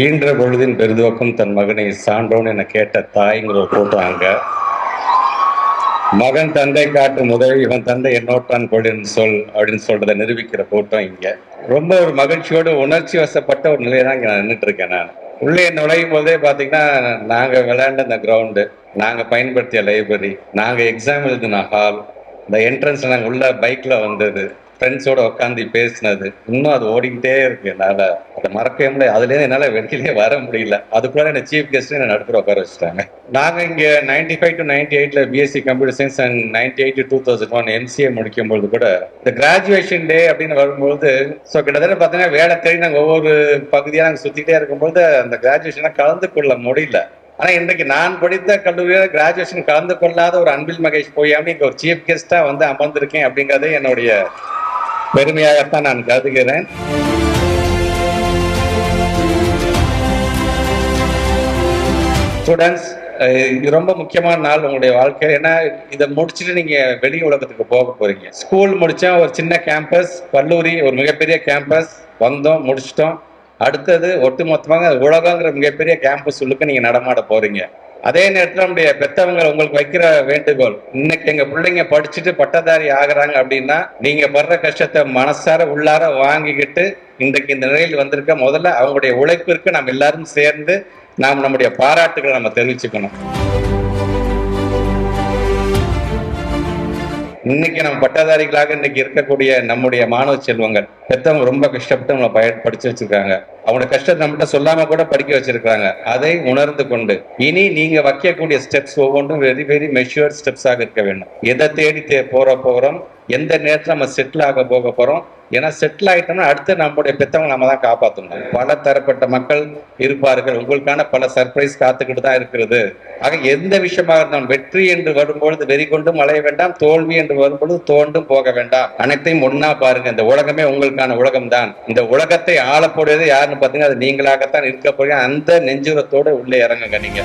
ஈன்ற பொழுதின் பெரிதுவக்கும் தன் மகனை சான்றோன் என கேட்ட தாய்ங்கிற ஒரு போட்டோ அங்க. மகன் தந்தை காட்டும் முதல் இவன் தந்தை என்னோட்டான் கொள்ளின் சொல் அப்படின்னு சொல்றதை நிரூபிக்கிற போட்டோ இங்க. ரொம்ப ஒரு மகிழ்ச்சியோடு உணர்ச்சி வசப்பட்ட ஒரு நிலையை தான் இங்க நான் நின்றுட்டு இருக்கேன். நான் உள்ளே நுழையும் போதே பாத்தீங்கன்னா, நாங்க விளையாண்ட இந்த கிரவுண்டு, நாங்க பயன்படுத்திய லைப்ரரி, நாங்க எக்ஸாம் எழுதின ஹால், இந்த என்ட்ரன்ஸ்ல நாங்க உள்ள பைக்ல வந்தது, ஃப்ரெண்ட்ஸோட உட்காந்து பேசினது, இன்னும் அது ஓடிக்கிட்டே இருக்கு. என்னால அதை மறக்கவே முடியாது. அதுலேயே என்னால வெளியிலே வர முடியல. அதுக்குள்ள என்ன சீஃப் கெஸ்ட் என்ன நடுப்புற உட்கார வச்சுட்டாங்க. நாங்க இங்க 95 to 98ல BSc computer science and 98 to 2001 MCA முடிக்கும் பொழுது கூட இந்த கிராஜுவேஷன் டே அப்படின்னு வரும்பொழுது கிட்டத்தட்ட பார்த்தீங்கன்னா வேலை தேடி நாங்கள் ஒவ்வொரு பகுதியாக நாங்கள் சுத்திட்டே இருக்கும்போது அந்த கிராஜுவேஷனை கலந்து கொள்ள முடியல. ஆனா இன்றைக்கு நான் படித்த கல்லூரியில கிராஜுவேஷன் கலந்து கொள்ளாத ஒரு அன்பில் மகேஷ் பொய்யாமி இங்க ஒரு சீஃப் கெஸ்டா வந்து அமர்ந்திருக்கேன் அப்படிங்கறதே என்னுடைய பெருமையாகத்தான் நான் கருதுகிறேன். ஸ்டூடெண்ட்ஸ், இது ரொம்ப முக்கியமான நாள் உங்களுடைய வாழ்க்கை. ஏன்னா இதை முடிச்சுட்டு நீங்க வெளி உலகத்துக்கு போக போறீங்க. ஸ்கூல் முடிச்சா ஒரு சின்ன கேம்பஸ், கல்லூரி ஒரு மிகப்பெரிய கேம்பஸ், வந்தோம் முடிச்சிட்டோம். அடுத்தது ஒட்டுமொத்தமாக உலகங்கிற மிகப்பெரிய கேம்பஸ் உள்ளுக்கு நீங்க நடமாட போறீங்க. அதே நேரத்தில் நம்முடைய பெற்றவங்க உங்களுக்கு வைக்கிற வேண்டுகோள், இன்னைக்கு எங்க பிள்ளைங்க படிச்சுட்டு பட்டதாரி ஆகுறாங்க அப்படின்னா நீங்க படுற கஷ்டத்தை மனசார உள்ளார வாங்கிக்கிட்டு இன்றைக்கு இந்த நிலையில் வந்திருக்க முதல்ல அவங்களுடைய உழைப்பிற்கு நாம் எல்லாரும் சேர்ந்து நாம் நம்முடைய பாராட்டுகளை நம்ம தெரிவிச்சுக்கணும். இன்னைக்கு நம்ம பட்டதாரிகளாக இன்னைக்கு இருக்கக்கூடிய நம்முடைய மாணவ செல்வங்கள் பெற்றவங்க ரொம்ப கஷ்டப்பட்டு நம்மளை படிச்சு வச்சிருக்காங்க. அவங்களோட கஷ்டத்தை நம்மகிட்ட சொல்லாம கூட படிக்க வச்சிருக்காங்க. அதை உணர்ந்து கொண்டு இனி நீங்க வைக்கக்கூடிய ஸ்டெப்ஸ் ஒவ்வொன்றும் வெரி வெரி மெச்சூர்ட் ஸ்டெப்ஸாக இருக்க வேண்டும். எதை தேடி போறோம், எந்த நேரத்தில் நம்ம செட்டில் ஆக போக போறோம். ஏன்னா செட்டில் ஆயிட்டோம்னா அடுத்து நம்முடைய பெற்றவங்க நம்ம தான் காப்பாற்றணும். பல தரப்பட்ட மக்கள் இருப்பார்கள். உங்களுக்கான பல சர்ப்ரைஸ் காத்துக்கிட்டு தான் இருக்கிறது. ஆக எந்த விஷயமாக இருந்தாலும் வெற்றி என்று வரும்பொழுது வெறி கொண்டும் அலைய வேண்டாம், தோல்வி என்று வரும்பொழுது தோண்டும் போக வேண்டாம். அனைத்தையும் ஒன்னா பாருங்க. இந்த உலகமே உங்களுக்கான உலகம் தான். இந்த உலகத்தை ஆளப்போடுவது யாருன்னு பார்த்தீங்கன்னா அது நீங்களாகத்தான் இருக்க போறீங்க. அந்த நெஞ்சுரத்தோடு உள்ளே இறங்குங்க நீங்க.